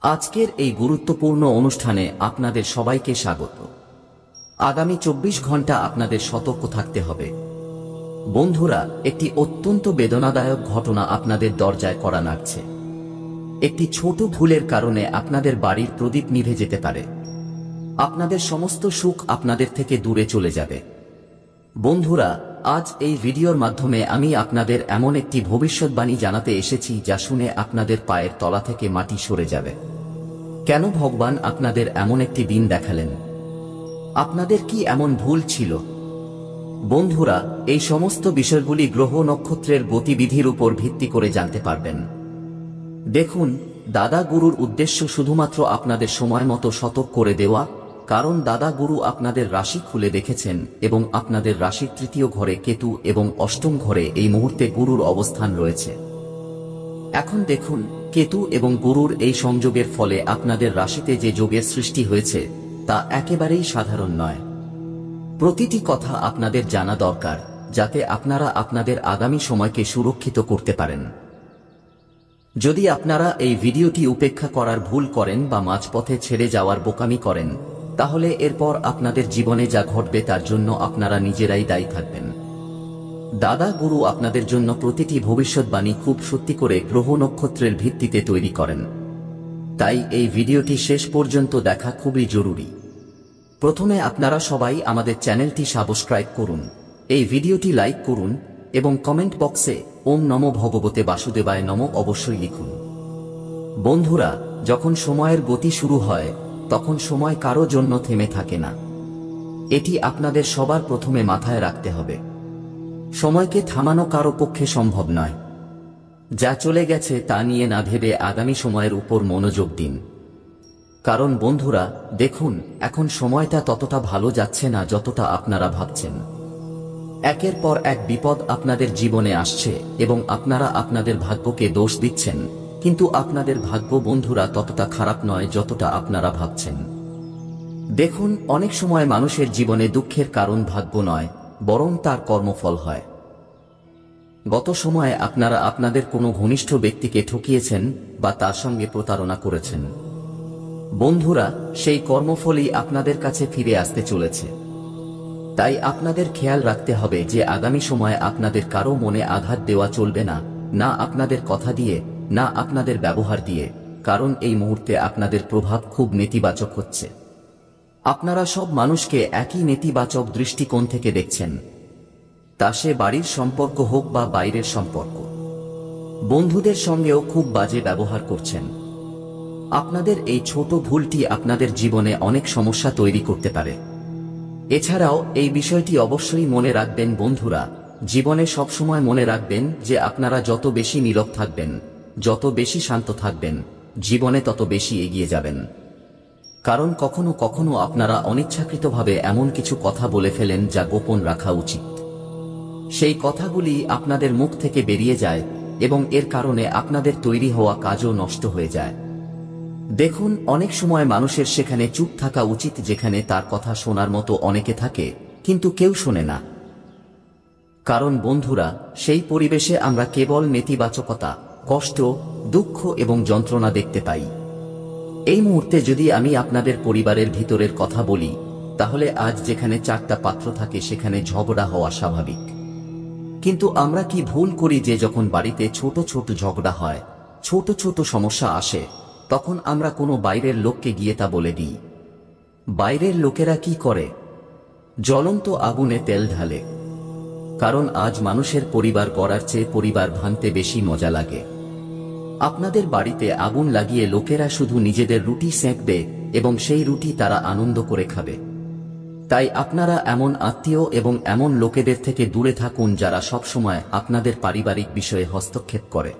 আজকের এই গুরুত্বপূর্ণ অনুষ্ঠানে আপনাদের সবাইকে স্বাগত। আগামী 24 ঘন্টা আপনাদের সতর্ক থাকতে হবে। বন্ধুরা, একটি অত্যন্ত বেদনাদায়ক ঘটনা আপনাদের দরজায় কড়া নাড়ছে। একটি ছোট ভুলের কারণে আপনাদের বাড়ির প্রদীপ নিভে যেতে পারে। আপনাদের সমস্ত সুখ আপনাদের থেকে দূরে চলে যাবে। বন্ধুরা, আজ এই ভিডিওর মাধ্যমে আমি আপনাদের এমন একটি ভবিষ্যৎবাণী জানাতে এসেছি যা শুনে আপনাদের পায়ের তলা থেকে মাটি সরে যাবে। কেন ভগবান আপনাদের এমন একটি দিন দেখালেন? আপনাদের কি এমন ভুল ছিল? বন্ধুরা, এই সমস্ত বিষয়গুলি গ্রহ নক্ষত্রের গতিবিধির উপর ভিত্তি করে জানতে পারবেন। দেখুন, দাদা গুরুর উদ্দেশ্য শুধুমাত্র আপনাদের সময় মতো সতর্ক করে দেওয়া, কারণ দাদা গুরু আপনাদের রাশি খুলে দেখেছেন এবং আপনাদের রাশির তৃতীয় ঘরে কেতু এবং অষ্টম ঘরে এই মুহূর্তে গুরুর অবস্থান রয়েছে। এখন দেখুন, কেতু এবং গুরুর এই সংযোগের ফলে আপনাদের রাশিতে যে যোগের সৃষ্টি হয়েছে তা একেবারেই সাধারণ নয়। প্রতিটি কথা আপনাদের জানা দরকার, যাতে আপনারা আপনাদের আগামী সময়কে সুরক্ষিত করতে পারেন। যদি আপনারা এই ভিডিওটি উপেক্ষা করার ভুল করেন বা মাঝপথে ছেড়ে যাওয়ার বোকামি করেন, তাহলে এরপর আপনাদের জীবনে যা ঘটবে তার জন্য আপনারা নিজেরাই দায়ী থাকবেন। দাদা গুরু আপনাদের জন্য প্রতিটি ভবিষ্যৎবাণী খুব সত্যি করে গ্রহ নক্ষত্রের ভিত্তিতে তৈরি করেন। তাই এই ভিডিওটি শেষ পর্যন্ত দেখা খুবই জরুরি। প্রথমে আপনারা সবাই আমাদের চ্যানেলটি সাবস্ক্রাইব করুন, এই ভিডিওটি লাইক করুন এবং কমেন্ট বক্সে ওম নমো ভগবতে বাসুদেবায় নমো অবশ্যই লিখুন। বন্ধুরা, যখন সময়ের গতি শুরু হয় তখন সময় কারো জন্য থেমে থাকে না। এটি আপনাদের সবার প্রথমে মাথায় রাখতে হবে। সময়কে থামানো কারো পক্ষে সম্ভব নয়। যা চলে গেছে তা নিয়ে না ভেবে আগামী সময়ের উপর মনোযোগ দিন। কারণ বন্ধুরা, দেখুন, এখন সময়টা ততটা ভালো যাচ্ছে না যতটা আপনারা ভাবছেন। একের পর এক বিপদ আপনাদের জীবনে আসছে এবং আপনারা আপনাদের ভাগ্যকে দোষ দিচ্ছেন, কিন্তু আপনাদের ভাগ্য বন্ধুরা ততটা খারাপ নয় যতটা আপনারা ভাবছেন। দেখুন, অনেক সময় মানুষের জীবনে দুঃখের কারণ ভাগ্য নয়, বরং তার কর্মফল হয়। গত সময়ে আপনারা আপনাদের কোনো ঘনিষ্ঠ ব্যক্তিকে ঠকিয়েছেন বা তার সঙ্গে প্রতারণা করেছেন। বন্ধুরা, সেই কর্মফলই আপনাদের কাছে ফিরে আসতে চলেছে। তাই আপনাদের খেয়াল রাখতে হবে যে আগামী সময়ে আপনাদের কারো মনে আঘাত দেওয়া চলবে না, না আপনাদের কথা দিয়ে, না আপনাদের ব্যবহার দিয়ে, কারণ এই মুহূর্তে আপনাদের প্রভাব খুব নেতিবাচক হচ্ছে। আপনারা সব মানুষকে একই নেতিবাচক দৃষ্টিকোণ থেকে দেখছেন, তা সে বাড়ির সম্পর্ক হোক বা বাইরের সম্পর্ক। বন্ধুদের সঙ্গেও খুব বাজে ব্যবহার করছেন। আপনাদের এই ছোট ভুলটি আপনাদের জীবনে অনেক সমস্যা তৈরি করতে পারে। এছাড়াও এই বিষয়টি অবশ্যই মনে রাখবেন বন্ধুরা, জীবনে সবসময় মনে রাখবেন যে আপনারা যত বেশি নীরব থাকবেন, যত বেশি শান্ত থাকবেন, জীবনে তত বেশি এগিয়ে যাবেন। কারণ কখনো কখনো আপনারা অনিচ্ছাকৃতভাবে এমন কিছু কথা বলে ফেলেন যা গোপন রাখা উচিত। সেই কথাগুলি আপনাদের মুখ থেকে বেরিয়ে যায় এবং এর কারণে আপনাদের তৈরি হওয়া কাজও নষ্ট হয়ে যায়। দেখুন, অনেক সময় মানুষের সেখানে চুপ থাকা উচিত যেখানে তার কথা শোনার মতো অনেকে থাকে, কিন্তু কেউ শোনে না। কারণ বন্ধুরা, সেই পরিবেশে আমরা কেবল নেতিবাচকতা, কষ্ট, দুঃখ এবং যন্ত্রণা দেখতে পাই। এই মুহূর্তে যদি আমি আপনাদের পরিবারের ভিতরের কথা বলি, তাহলে আজ যেখানে 4টা পাত্র থাকে সেখানে ঝগড়া হওয়া স্বাভাবিক। কিন্তু আমরা কি ভুল করি যে যখন বাড়িতে ছোট ছোট ঝগড়া হয়, ছোট ছোট সমস্যা আসে, তখন আমরা কোনো বাইরের লোককে গিয়ে তা বলে দিই। বাইরের লোকেরা কি করে? জ্বলন্ত আগুনে তেল ঢালে। কারণ আজ মানুষের পরিবার গড়ার চেয়ে পরিবার ভাঙতে বেশি মজা লাগে। আপনাদের বাড়িতে আগুন লাগিয়ে লোকেরা শুধু নিজেদের রুটি সেঁকবে এবং সেই রুটি তারা আনন্দ করে খাবে। তাই আপনারা এমন আত্মীয় এবং এমন লোকেদের থেকে দূরে থাকুন যারা সবসময় আপনাদের পারিবারিক বিষয়ে হস্তক্ষেপ করে।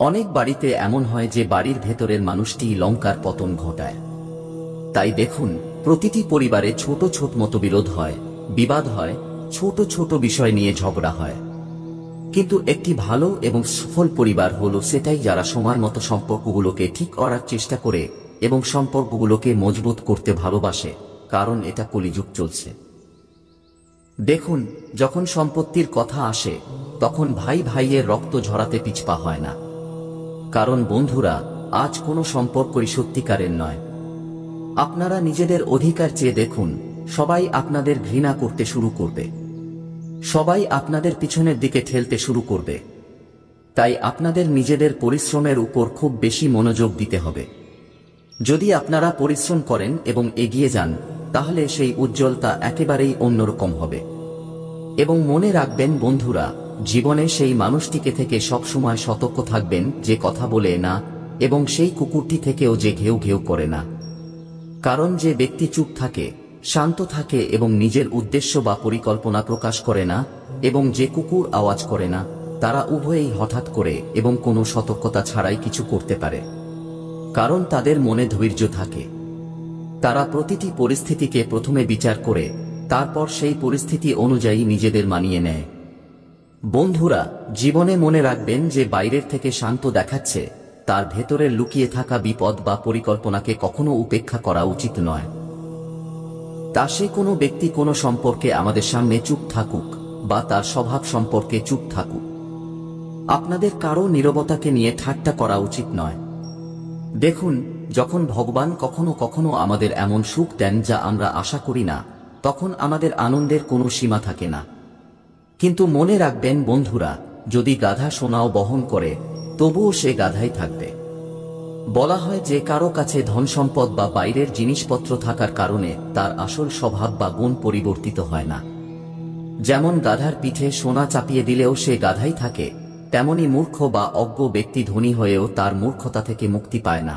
অনেক বাড়িতে এমন হয় যে বাড়ির ভেতরের মানুষটি লঙ্কার পতন ঘটায়। তাই দেখুন, প্রতিটি পরিবারে ছোট ছোট মতবিরোধ হয়, বিবাদ হয়, ছোট ছোট বিষয় নিয়ে ঝগড়া হয়। কিন্তু একটি ভালো এবং সফল পরিবার হলো সেটাই যারা সময় মতো সম্পর্কগুলোকে ঠিক করার চেষ্টা করে এবং সম্পর্কগুলোকে মজবুত করতে ভালোবাসে, কারণ এটা কলিযুগ চলছে। দেখুন, যখন সম্পত্তির কথা আসে তখন ভাই ভাইয়ের রক্ত ঝরাতে পিছপা হয় না। কারণ বন্ধুরা, আজ কোনো সম্পর্কই সত্যিকারের নয়। আপনারা নিজেদের অধিকার চেয়ে দেখুন, সবাই আপনাদের ঘৃণা করতে শুরু করবে, সবাই আপনাদের পিছনের দিকে ঠেলতে শুরু করবে। তাই আপনাদের নিজেদের পরিশ্রমের উপর খুব বেশি মনোযোগ দিতে হবে। যদি আপনারা পরিশ্রম করেন এবং এগিয়ে যান, তাহলে সেই উজ্জ্বলতা একেবারেই অন্যরকম হবে। এবং মনে রাখবেন বন্ধুরা, জীবনে সেই মানুষটিকে থেকে সবসময় সতর্ক থাকবেন যে কথা বলে না, এবং সেই কুকুরটি থেকেও যে ঘেউ ঘেউ করে না। কারণ যে ব্যক্তি চুপ থাকে, শান্ত থাকে এবং নিজের উদ্দেশ্য বা পরিকল্পনা প্রকাশ করে না, এবং যে কুকুর আওয়াজ করে না, তারা উভয়েই হঠাৎ করে এবং কোনো সতর্কতা ছাড়াই কিছু করতে পারে। কারণ তাদের মনে ধৈর্য থাকে। তারা প্রতিটি পরিস্থিতিকে প্রথমে বিচার করে তারপর সেই পরিস্থিতি অনুযায়ী নিজেদের মানিয়ে নেয়। বন্ধুরা, জীবনে মনে রাখবেন যে বাইরের থেকে শান্ত দেখাচ্ছে, তার ভেতরের লুকিয়ে থাকা বিপদ বা পরিকল্পনাকে কখনো উপেক্ষা করা উচিত নয়। তা সে কোনো ব্যক্তি কোনো সম্পর্কে আমাদের সামনে চুপ থাকুক বা তার স্বভাব সম্পর্কে চুপ থাকুক, আপনাদের কারো নীরবতাকে নিয়ে ঠাট্টা করা উচিত নয়। দেখুন, যখন ভগবান কখনো কখনো আমাদের এমন সুখ দেন যা আমরা আশা করি না, তখন আমাদের আনন্দের কোনো সীমা থাকে না। কিন্তু মনে রাখবেন বন্ধুরা, যদি গাধা সোনাও বহন করে, তবুও সে গাধাই থাকবে। বলা হয় যে কারো কাছে ধন সম্পদ বা বাইরের জিনিসপত্র থাকার কারণে তার আসল স্বভাব বা গুণ পরিবর্তিত হয় না। যেমন গাধার পিঠে সোনা চাপিয়ে দিলেও সে গাধাই থাকে, তেমনি মূর্খ বা অজ্ঞ ব্যক্তি ধনী হয়েও তার মূর্খতা থেকে মুক্তি পায় না।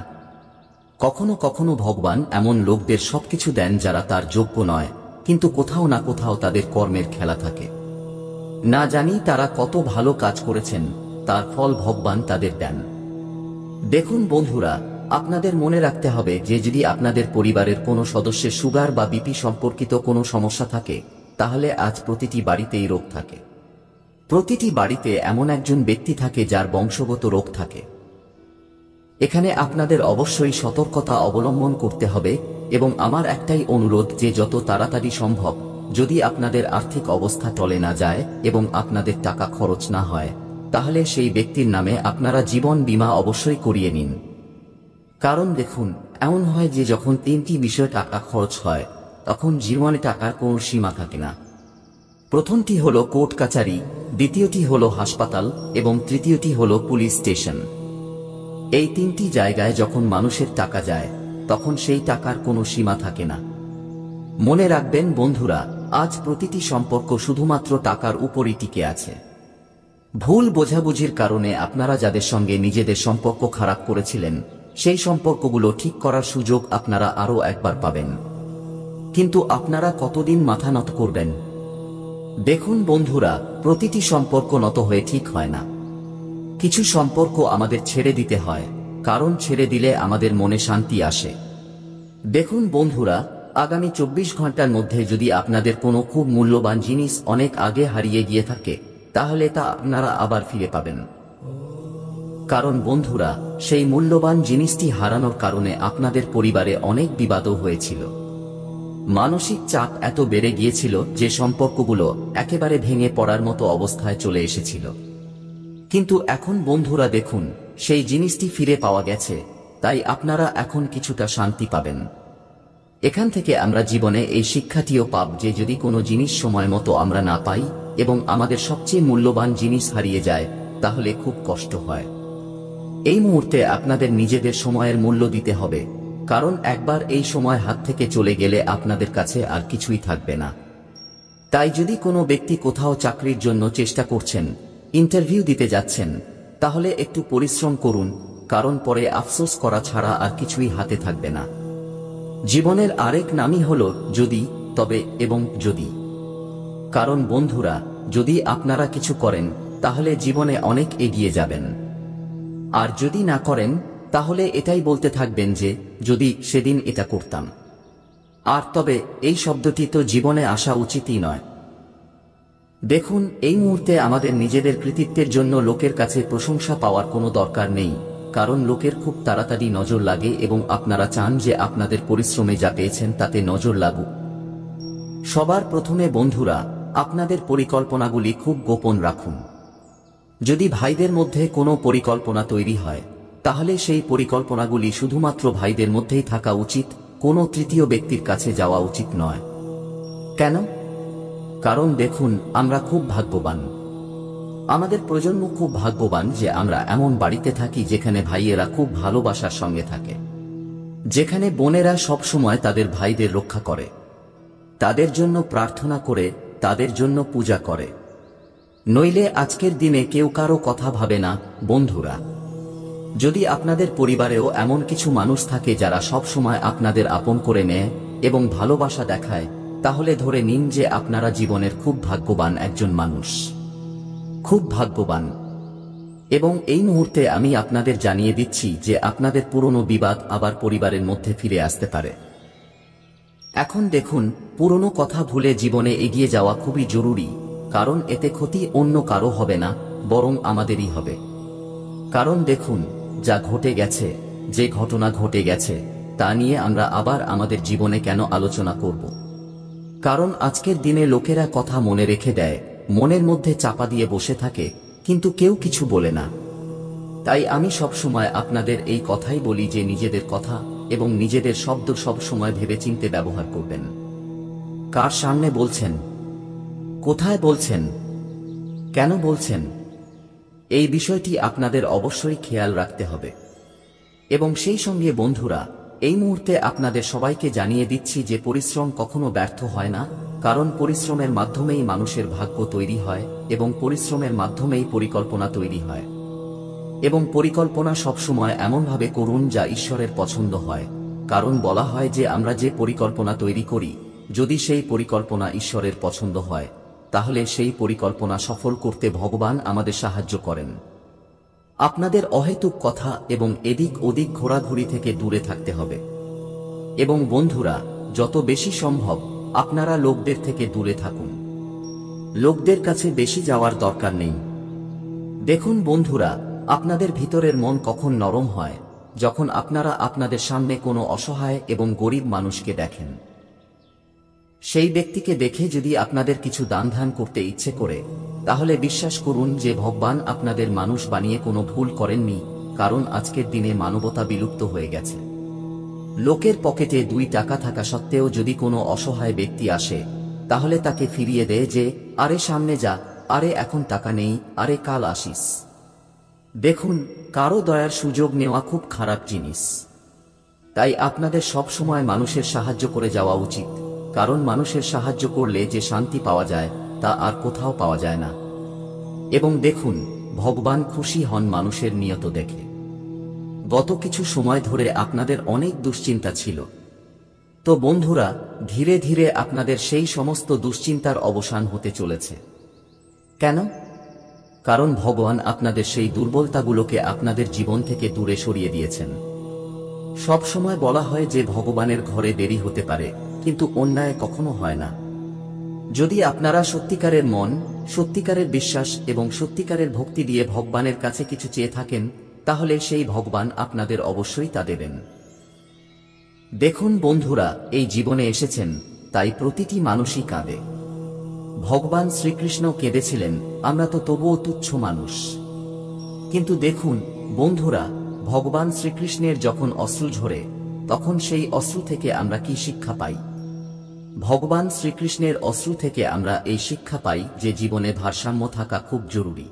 কখনো কখনো ভগবান এমন লোকদের সবকিছু দেন যারা তার যোগ্য নয়, কিন্তু কোথাও না কোথাও তাদের কর্মের খেলা থাকে। না জানি তারা কত ভালো কাজ করেছেন, তার ফল ভগবান তাদের দেন। দেখুন বন্ধুরা, আপনাদের মনে রাখতে হবে যে যদি আপনাদের পরিবারের কোনো সদস্যের সুগার বা বিপি সম্পর্কিত কোনো সমস্যা থাকে, তাহলে আজ প্রতিটি বাড়িতেই রোগ থাকে। প্রতিটি বাড়িতে এমন একজন ব্যক্তি থাকে যার বংশগত রোগ থাকে। এখানে আপনাদের অবশ্যই সতর্কতা অবলম্বন করতে হবে, এবং আমার একটাই অনুরোধ যে যত তাড়াতাড়ি সম্ভব, যদি আপনাদের আর্থিক অবস্থা টলে না যায় এবং আপনাদের টাকা খরচ না হয়, তাহলে সেই ব্যক্তির নামে আপনারা জীবন বীমা অবশ্যই করিয়ে নিন। কারণ দেখুন, এমন হয় যে যখন তিনটি বিষয়ে টাকা খরচ হয়, তখন জীবনে টাকার কোনো সীমা থাকে না। প্রথমটি হলো কোর্ট কাচারি, দ্বিতীয়টি হলো হাসপাতাল এবং তৃতীয়টি হলো পুলিশ স্টেশন। এই তিনটি জায়গায় যখন মানুষের টাকা যায়, তখন সেই টাকার কোনো সীমা থাকে না। মনে রাখবেন বন্ধুরা, আজ প্রতিটি সম্পর্ক শুধুমাত্র টাকার উপরই টিকে আছে। ভুল বোঝাবুঝির কারণে আপনারা যাদের সঙ্গে নিজেদের সম্পর্ক খারাপ করেছিলেন, সেই সম্পর্কগুলো ঠিক করার সুযোগ আপনারা আরও একবার পাবেন। কিন্তু আপনারা কতদিন মাথা নত করবেন? দেখুন বন্ধুরা, প্রতিটি সম্পর্ক নত হয়ে ঠিক হয় না। কিছু সম্পর্ক আমাদের ছেড়ে দিতে হয়, কারণ ছেড়ে দিলে আমাদের মনে শান্তি আসে। দেখুন বন্ধুরা, আগামী 24 ঘন্টার মধ্যে যদি আপনাদের কোনো খুব মূল্যবান জিনিস অনেক আগে হারিয়ে গিয়ে থাকে, তাহলে তা আপনারা আবার ফিরে পাবেন। কারণ বন্ধুরা, সেই মূল্যবান জিনিসটি হারানোর কারণে আপনাদের পরিবারে অনেক বিবাদও হয়েছিল। মানসিক চাপ এত বেড়ে গিয়েছিল যে সম্পর্কগুলো একেবারে ভেঙে পড়ার মতো অবস্থায় চলে এসেছিল। কিন্তু এখন বন্ধুরা দেখুন, সেই জিনিসটি ফিরে পাওয়া গেছে, তাই আপনারা এখন কিছুটা শান্তি পাবেন। এখান থেকে আমরা জীবনে এই শিক্ষাটিও পাব যে যদি কোনো জিনিস সময় মতো আমরা না পাই এবং আমাদের সবচেয়ে মূল্যবান জিনিস হারিয়ে যায়, তাহলে খুব কষ্ট হয়। এই মুহূর্তে আপনাদের নিজেদের সময়ের মূল্য দিতে হবে, কারণ একবার এই সময় হাত থেকে চলে গেলে আপনাদের কাছে আর কিছুই থাকবে না। তাই যদি কোনো ব্যক্তি কোথাও চাকরির জন্য চেষ্টা করছেন, ইন্টারভিউ দিতে যাচ্ছেন, তাহলে একটু পরিশ্রম করুন, কারণ পরে আফসোস করা ছাড়া আর কিছুই হাতে থাকবে না। জীবনের আরেক নামই হলো যদি, তবে এবং যদি। কারণ বন্ধুরা, যদি আপনারা কিছু করেন, তাহলে জীবনে অনেক এগিয়ে যাবেন। আর যদি না করেন, তাহলে এটাই বলতে থাকবেন যে যদি সেদিন এটা করতাম। আর তবে এই শব্দটি তো জীবনে আসা উচিতই নয়। দেখুন, এই মুহূর্তে আমাদের নিজেদের কৃতিত্বের জন্য লোকের কাছে প্রশংসা পাওয়ার কোনো দরকার নেই, কারণ লোকের খুব তাড়াতাড়ি নজর লাগে এবং আপনারা চান যে আপনাদের পরিশ্রমে যা পেয়েছেন তাতে নজর লাগুক। সবার প্রথমে বন্ধুরা, আপনাদের পরিকল্পনাগুলি খুব গোপন রাখুন। যদি ভাইদের মধ্যে কোনো পরিকল্পনা তৈরি হয়, তাহলে সেই পরিকল্পনাগুলি শুধুমাত্র ভাইদের মধ্যেই থাকা উচিত, কোনো তৃতীয় ব্যক্তির কাছে যাওয়া উচিত নয়। কেন? কারণ দেখুন, আমরা খুব ভাগ্যবান, আমাদের প্রজন্ম খুব ভাগ্যবান যে আমরা এমন বাড়িতে থাকি যেখানে ভাইয়েরা খুব ভালোবাসার সঙ্গে থাকে, যেখানে বোনেরা সব সময় তাদের ভাইদের রক্ষা করে, তাদের জন্য প্রার্থনা করে, তাদের জন্য পূজা করে। নইলে আজকের দিনে কেউ কারো কথা ভাবে না। বন্ধুরা, যদি আপনাদের পরিবারেও এমন কিছু মানুষ থাকে যারা সব সময় আপনাদের আপন করে নেয় এবং ভালোবাসা দেখায়, তাহলে ধরে নিন যে আপনারা জীবনের খুব ভাগ্যবান একজন মানুষ, খুব ভাগ্যবান। এবং এই মুহূর্তে আমি আপনাদের জানিয়ে দিচ্ছি যে আপনাদের পুরনো বিবাদ আবার পরিবারের মধ্যে ফিরে আসতে পারে। এখন দেখুন, পুরনো কথা ভুলে জীবনে এগিয়ে যাওয়া খুবই জরুরি, কারণ এতে ক্ষতি অন্য কারো হবে না, বরং আমাদেরই হবে। কারণ দেখুন, যা ঘটে গেছে, যে ঘটনা ঘটে গেছে, তা নিয়ে আমরা আবার আমাদের জীবনে কেন আলোচনা করব? কারণ আজকের দিনে লোকেরা কথা মনে রেখে দেয়, মনের মধ্যে চাপা দিয়ে বসে থাকে, কিন্তু কেউ কিছু বলে না। তাই আমি সব সময় আপনাদের এই কথাই বলি যে নিজেদের কথা এবং নিজেদের শব্দ সব সময় ভেবেচিন্তে ব্যবহার করবেন। কার সামনে বলছেন, কোথায় বলছেন, কেন বলছেন, এই বিষয়টি আপনাদের অবশ্যই খেয়াল রাখতে হবে। এবং সেই সঙ্গে বন্ধুরা, এই মুহূর্তে আপনাদের সবাইকে জানিয়ে দিচ্ছি যে পরিশ্রম কখনো ব্যর্থ হয় না, কারণ পরিশ্রমের মাধ্যমেই মানুষের ভাগ্য তৈরি হয় এবং পরিশ্রমের মাধ্যমেই পরিকল্পনা তৈরি হয়। এবং পরিকল্পনা সবসময় এমনভাবে করুন যা ঈশ্বরের পছন্দ হয়, কারণ বলা হয় যে আমরা যে পরিকল্পনা তৈরি করি, যদি সেই পরিকল্পনা ঈশ্বরের পছন্দ হয়, তাহলে সেই পরিকল্পনা সফল করতে ভগবান আমাদের সাহায্য করেন। আপনাদের অহেতুক কথা এবং এদিক ওদিক ঘোরাঘুরি থেকে দূরে থাকতে হবে। এবং বন্ধুরা, যত বেশি সম্ভব আপনারা লোকদের থেকে দূরে থাকুন, লোকদের কাছে বেশি যাওয়ার দরকার নেই। দেখুন বন্ধুরা, আপনাদের ভিতরের মন কখন নরম হয়, যখন আপনারা আপনাদের সামনে কোনো অসহায় এবং গরিব মানুষকে দেখেন। সেই ব্যক্তিকে দেখে যদি আপনাদের কিছু দান ধ্যান করতে ইচ্ছে করে, তাহলে বিশ্বাস করুন যে ভগবান আপনাদের মানুষ বানিয়ে কোনো ভুল করেননি, কারণ আজকের দিনে মানবতা বিলুপ্ত হয়ে গেছে। লোকের পকেটে 2 টাকা থাকা সত্ত্বেও যদি কোনো অসহায় ব্যক্তি আসে, তাহলে তাকে ফিরিয়ে দেয় যে, আরে সামনে যা, আরে এখন টাকা নেই, আরে কাল আসিস। দেখুন, কারো দয়ার সুযোগ নেওয়া খুব খারাপ জিনিস। তাই আপনাদের সব সময় মানুষের সাহায্য করে যাওয়া উচিত, কারণ মানুষের সাহায্য করলে যে শান্তি পাওয়া যায় তা আর কোথাও পাওয়া যায় না। এবং দেখুন, ভগবান খুশি হন মানুষের নিয়ত দেখে। গত কিছু সময় ধরে আপনাদের অনেক দুশ্চিন্তা ছিল, তো বন্ধুরা, ধীরে ধীরে আপনাদের সেই সমস্ত দুশ্চিন্তার অবসান হতে চলেছে। কেন? কারণ ভগবান আপনাদের সেই দুর্বলতাগুলোকে আপনাদের জীবন থেকে দূরে সরিয়ে দিয়েছেন। সব সময় বলা হয় যে ভগবানের ঘরে দেরি হতে পারে, কিন্তু অন্যায় কখনো হয় না। যদি আপনারা সত্যিকারের মন, সত্যিকারের বিশ্বাস এবং সত্যিকারের ভক্তি দিয়ে ভগবানের কাছে কিছু চেয়ে থাকেন, তাহলে সেই ভগবান আপনাদের অবশ্যই তা দেবেন। দেখুন বন্ধুরা, এই জীবনে এসেছেন, তাই প্রতিটি মানুষই কাঁদে। ভগবান শ্রীকৃষ্ণ কেঁদেছিলেন, আমরা তো তবুও তুচ্ছ মানুষ। কিন্তু দেখুন বন্ধুরা, ভগবান শ্রীকৃষ্ণের যখন অশ্রু ঝরে, তখন সেই অশ্রু থেকে আমরা কি শিক্ষা পাই? ভগবান শ্রীকৃষ্ণের অশ্রু থেকে আমরা এই শিক্ষা পাই যে জীবনে ভারসাম্য থাকা খুব জরুরি।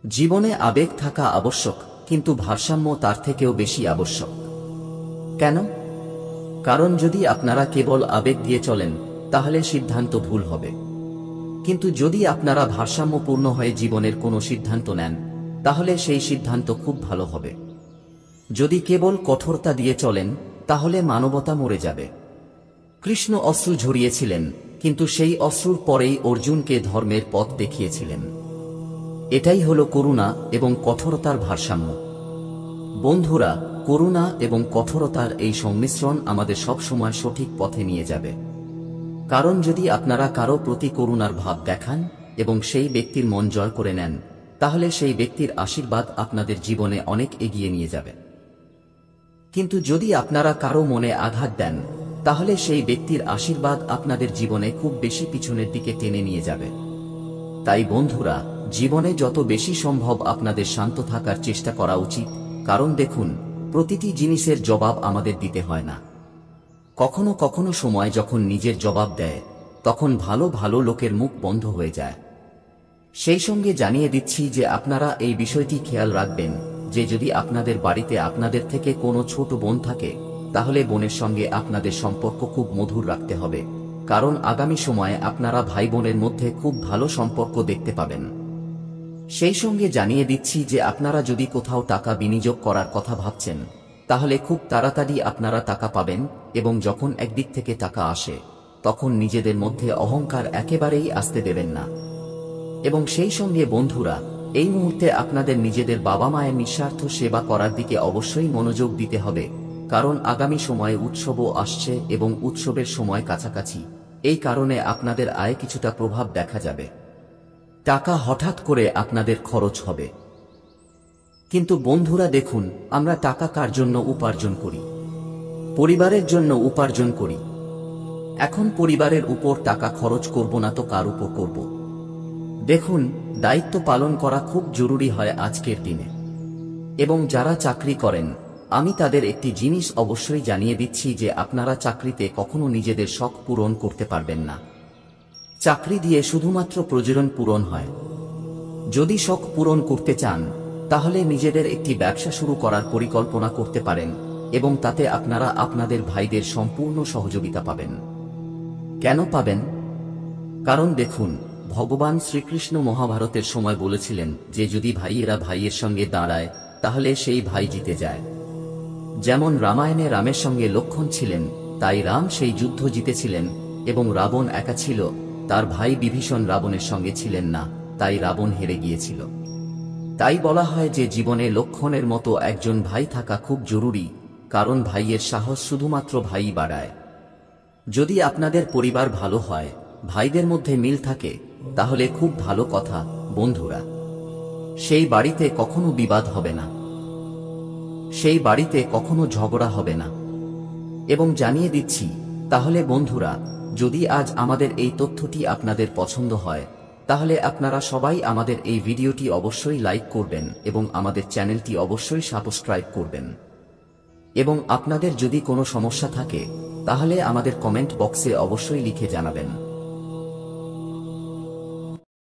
জীবনে আবেগ থাকা আবশ্যক, কিন্তু ভারসাম্য তার থেকেও বেশি আবশ্যক। কেন? কারণ যদি আপনারা কেবল আবেগ দিয়ে চলেন, তাহলে সিদ্ধান্ত ভুল হবে। কিন্তু যদি আপনারা ভারসাম্যপূর্ণ হয়ে জীবনের কোনো সিদ্ধান্ত নেন, তাহলে সেই সিদ্ধান্ত খুব ভালো হবে। যদি কেবল কঠোরতা দিয়ে চলেন, তাহলে মানবতা মরে যাবে। কৃষ্ণ অশ্রু ঝরিয়েছিলেন, কিন্তু সেই অশ্রুর পরেই অর্জুনকে ধর্মের পথ দেখিয়েছিলেন। এটাই হলো করুণা এবং কঠোরতার ভারসাম্য। বন্ধুরা, করুণা এবং কঠোরতার এই সংমিশ্রণ আমাদের সব সময় সঠিক পথে নিয়ে যাবে। কারণ যদি আপনারা কারো প্রতি করুণার ভাব দেখান এবং সেই ব্যক্তির মন জয় করে নেন, তাহলে সেই ব্যক্তির আশীর্বাদ আপনাদের জীবনে অনেক এগিয়ে নিয়ে যাবে। কিন্তু যদি আপনারা কারো মনে আঘাত দেন, তাহলে সেই ব্যক্তির আশীর্বাদ আপনাদের জীবনে খুব বেশি পিছনের দিকে টেনে নিয়ে যাবে। তাই বন্ধুরা, জীবনে যত বেশি সম্ভব আপনাদের শান্ত থাকার চেষ্টা করা উচিত কারণ দেখুন, প্রতিটি জিনিসের জবাব আমাদের দিতে হয় না। কখনো কখনো সময় যখন নিজের জবাব দেয়, তখন ভালো ভালো লোকের মুখ বন্ধ হয়ে যায়। সেই সঙ্গে জানিয়ে দিচ্ছি যে আপনারা এই বিষয়টি খেয়াল রাখবেন যে যদি আপনাদের বাড়িতে আপনাদের থেকে কোনো ছোট বোন থাকে, তাহলে বোনের সঙ্গে আপনাদের সম্পর্ক খুব মধুর রাখতে হবে, কারণ আগামী সময়ে আপনারা ভাই বোনের মধ্যে খুব ভালো সম্পর্ক দেখতে পাবেন। সেই সঙ্গে জানিয়ে দিচ্ছি যে আপনারা যদি কোথাও টাকা বিনিয়োগ করার কথা ভাবছেন, তাহলে খুব তাড়াতাড়ি আপনারা টাকা পাবেন, এবং যখন একদিক থেকে টাকা আসে, তখন নিজেদের মধ্যে অহংকার একেবারেই আসতে দেবেন না। এবং সেই সঙ্গে বন্ধুরা, এই মুহূর্তে আপনাদের নিজেদের বাবা মায়ের নিঃস্বার্থ সেবা করার দিকে অবশ্যই মনোযোগ দিতে হবে, কারণ আগামী সময়ে উৎসবও আসছে এবং উৎসবের সময় কাছাকাছি। এই কারণে আপনাদের আয়ে কিছুটা প্রভাব দেখা যাবে। টাকা হঠাৎ করে আপনাদের খরচ হবে। কিন্তু বন্ধুরা দেখুন, আমরা টাকা কার জন্য উপার্জন করি? পরিবারের জন্য উপার্জন করি। এখন পরিবারের উপর টাকা খরচ করব না তো কার উপর করব? দেখুন, দায়িত্ব পালন করা খুব জরুরি হয় আজকের দিনে। এবং যারা চাকরি করেন, আমি তাদের একটি জিনিস অবশ্যই জানিয়ে দিচ্ছি যে আপনারা চাকরিতে কখনো নিজেদের শখ পূরণ করতে পারবেন না। চাকরি দিয়ে শুধুমাত্র প্রয়োজন পূরণ হয়। যদি শখ পূরণ করতে চান, তাহলে নিজেদের একটি ব্যবসা শুরু করার পরিকল্পনা করতে পারেন, এবং তাতে আপনারা আপনাদের ভাইদের সম্পূর্ণ সহযোগিতা পাবেন। কেন পাবেন? কারণ দেখুন, ভগবান শ্রীকৃষ্ণ মহাভারতের সময় বলেছিলেন যে যদি ভাইয়েরা ভাইয়ের সঙ্গে দাঁড়ায়, তাহলে সেই ভাই জিতে যায়। যেমন রামায়ণে রামের সঙ্গে লক্ষ্মণ ছিলেন, তাই রাম সেই যুদ্ধ জিতেছিলেন, এবং রাবণ একা ছিল, তার ভাই বিভীষণ রাবণের সঙ্গে ছিলেন না, তাই রাবণ হেরে গিয়েছিল। তাই বলা হয় যে জীবনে লক্ষ্মণের মতো একজন ভাই থাকা খুব জরুরি, কারণ ভাইয়ের সাহস শুধুমাত্র ভাইই বাড়ায়। যদি আপনাদের পরিবার ভালো হয়, ভাইদের মধ্যে মিল থাকে, তাহলে খুব ভালো কথা বন্ধুরা। সেই বাড়িতে কখনো বিবাদ হবে না, সেই বাড়িতে কখনো ঝগড়া হবে না। এবং জানিয়ে দিচ্ছি, তাহলে বন্ধুরা, যদি আজ আমাদের এই তথ্যটি আপনাদের পছন্দ হয়, তাহলে আপনারা সবাই আমাদের এই ভিডিওটি অবশ্যই লাইক করবেন এবং আমাদের চ্যানেলটি অবশ্যই সাবস্ক্রাইব করবেন। এবং আপনাদের যদি কোনো সমস্যা থাকে, তাহলে আমাদের কমেন্ট বক্সে অবশ্যই লিখে জানাবেন।